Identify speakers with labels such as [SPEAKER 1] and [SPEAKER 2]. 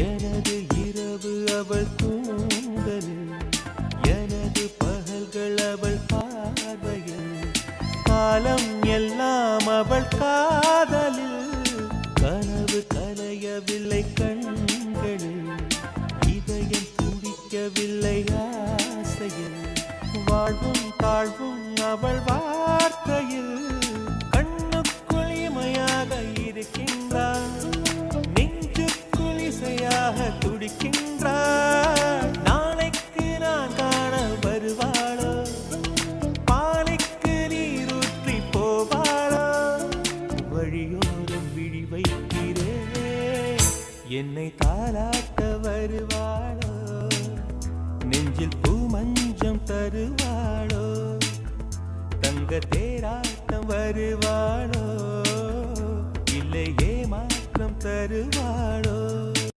[SPEAKER 1] எனது இரவு அவள் தூங்கலில், எனது பகல்கள் அவள் பார்வையில், காலம் எல்லாம் அவள் காதலில். கனவு கலையவில்லை கண்களில், இதயம் துடிக்கவில்லை ஆசையில். வாழ்வும் தாழ்வும் அவள் வார்த்தையில், கண்ணுக்குள் இமையாக இருக்கின்றாள், நெஞ்சுக்குள் இசையாக துடிக்கின்றாள். நாளைக்கு நான் காண வருவாளோ, பாலைக்கு நீரூற்றி போவாளோ, வழியோரம் விழி வைக்கிறேன், என்னை தாலாட்ட வருவாளோ, நெஞ்சில் பூ மஞ்சம் தருவாளோ, தங்க தேராட்டம் வருவாளோ, இல்லை ஏமாற்றம் தருவாளோ.